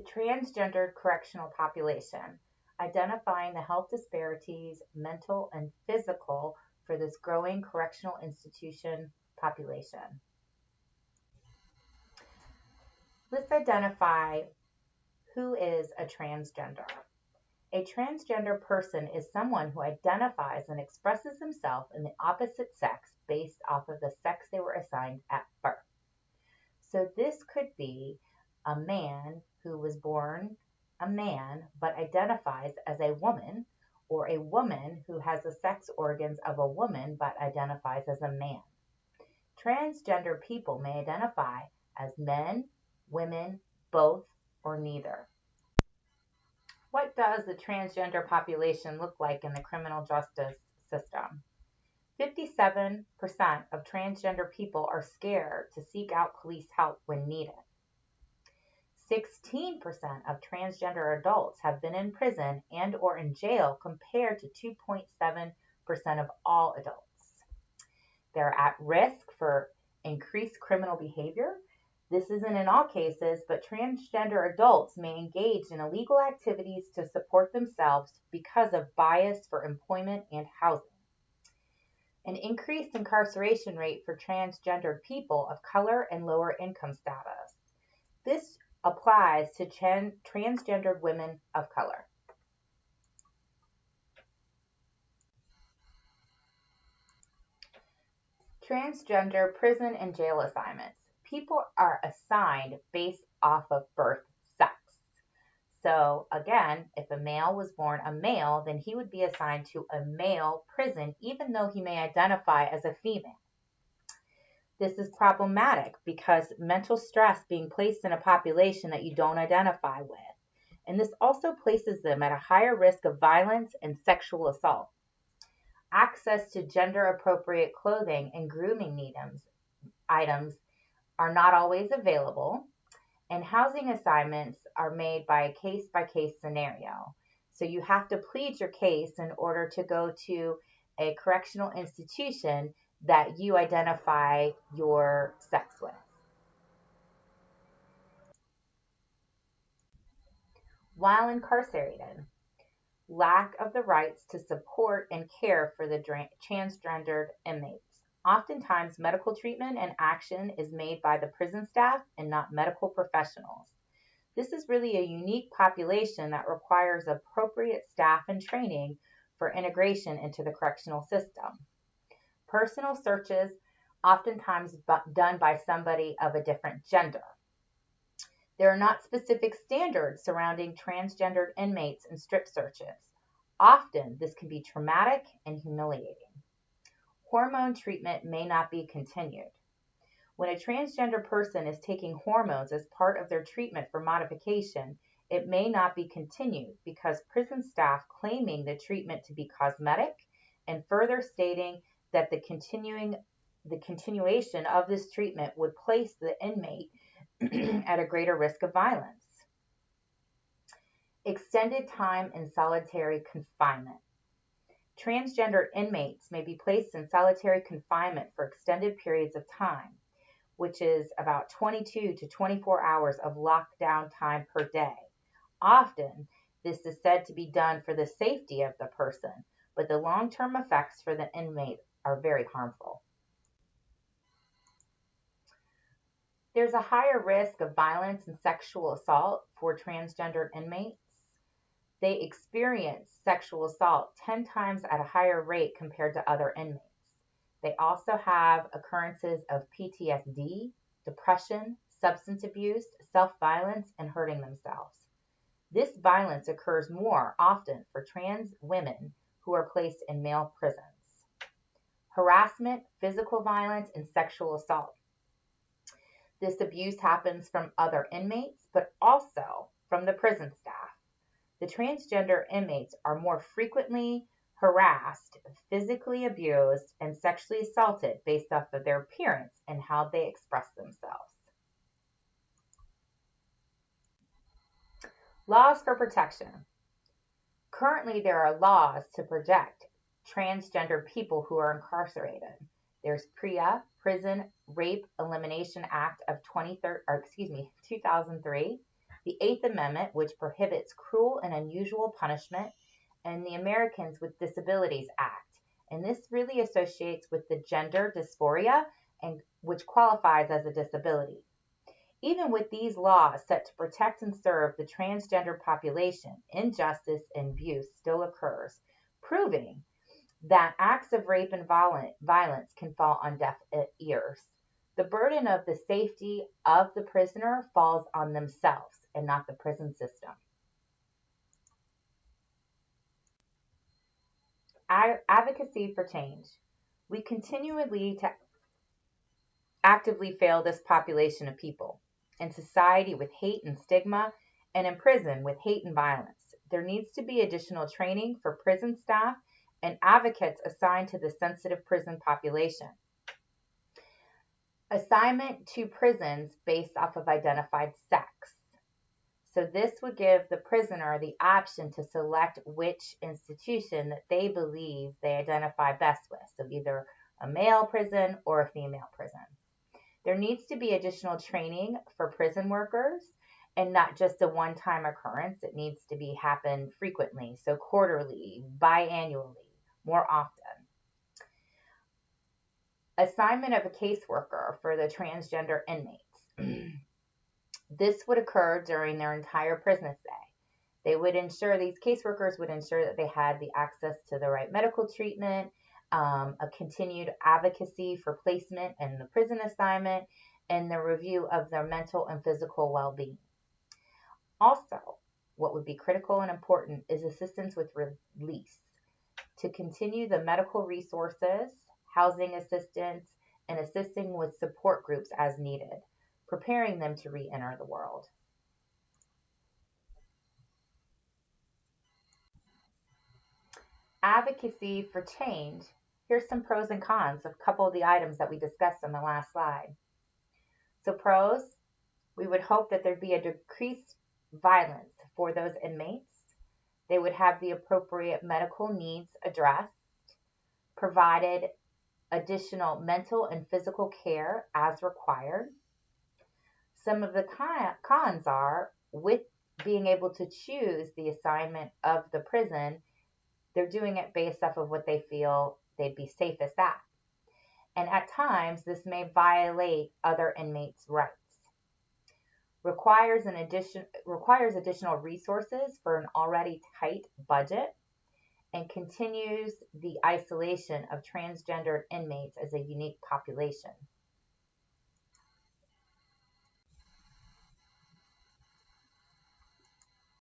The transgendered correctional population, identifying the health disparities, mental and physical, for this growing correctional institution population. Let's identify who is a transgender. A transgender person is someone who identifies and expresses himself in the opposite sex based off of the sex they were assigned at birth. So this could be a man who was born a man but identifies as a woman, or a woman who has the sex organs of a woman but identifies as a man. Transgender people may identify as men, women, both, or neither. What does the transgender population look like in the criminal justice system? 57% of transgender people are scared to seek out police help when needed. 16% of transgender adults have been in prison and or in jail compared to 2.7% of all adults. They're at risk for increased criminal behavior. This isn't in all cases, but transgender adults may engage in illegal activities to support themselves because of bias for employment and housing. An increased incarceration rate for transgendered people of color and lower income status. This applies to transgendered women of color. Transgender prison and jail assignments. People are assigned based off of birth sex. So again, if a male was born a male, then he would be assigned to a male prison, even though he may identify as a female. This is problematic because mental stress being placed in a population that you don't identify with. And this also places them at a higher risk of violence and sexual assault. Access to gender appropriate clothing and grooming items are not always available, and housing assignments are made by a case-by-case scenario. So you have to plead your case in order to go to a correctional institution that you identify your sex with. While incarcerated, lack of the rights to support and care for the transgendered inmates. Oftentimes, medical treatment and action is made by the prison staff and not medical professionals. This is really a unique population that requires appropriate staff and training for integration into the correctional system. Personal searches, oftentimes done by somebody of a different gender. There are not specific standards surrounding transgendered inmates and strip searches. Often, this can be traumatic and humiliating. Hormone treatment may not be continued. When a transgender person is taking hormones as part of their treatment for modification, it may not be continued because prison staff claiming the treatment to be cosmetic and further stating that the continuation of this treatment would place the inmate at a greater risk of violence. Extended time in solitary confinement. Transgender inmates may be placed in solitary confinement for extended periods of time, which is about 22 to 24 hours of lockdown time per day. Often, this is said to be done for the safety of the person, but the long-term effects for the inmate are very harmful. There's a higher risk of violence and sexual assault for transgendered inmates. They experience sexual assault 10 times at a higher rate compared to other inmates. They also have occurrences of PTSD, depression, substance abuse, self-violence, and hurting themselves. This violence occurs more often for trans women who are placed in male prisons. Harassment, physical violence, and sexual assault. This abuse happens from other inmates, but also from the prison staff. The transgender inmates are more frequently harassed, physically abused, and sexually assaulted based off of their appearance and how they express themselves. Laws for protection. Currently, there are laws to protect transgender people who are incarcerated. There's PREA, Prison Rape Elimination Act of 2003, The Eighth Amendment, which prohibits cruel and unusual punishment, and the Americans with Disabilities Act. And this really associates with the gender dysphoria, and which qualifies as a disability. Even with these laws set to protect and serve the transgender population, injustice and abuse still occurs, proving that acts of rape and violence can fall on deaf ears. The burden of the safety of the prisoner falls on themselves and not the prison system. Advocacy for change. We continually to actively fail this population of people in society with hate and stigma, and in prison with hate and violence. There needs to be additional training for prison staff and advocates assigned to the sensitive prison population. Assignment to prisons based off of identified sex. So this would give the prisoner the option to select which institution that they believe they identify best with. So either a male prison or a female prison. There needs to be additional training for prison workers and not just a one-time occurrence. It needs to be happen frequently, so quarterly, biannually, more often. Assignment of a caseworker for the transgender inmates. This would occur during their entire prison stay. These caseworkers would ensure that they had the access to the right medical treatment, a continued advocacy for placement in the prison assignment, and the review of their mental and physical well-being. Also, what would be critical and important is assistance with release to continue the medical resources, housing assistance, and assisting with support groups as needed, preparing them to re-enter the world. Advocacy for change. Here's some pros and cons of a couple of the items that we discussed on the last slide. So pros, we would hope that there'd be a decreased violence for those inmates. They would have the appropriate medical needs addressed, provided additional mental and physical care as required. Some of the cons are with being able to choose the assignment of the prison, they're doing it based off of what they feel they'd be safest at. And at times, this may violate other inmates' rights. Requires additional resources for an already tight budget, and continues the isolation of transgendered inmates as a unique population.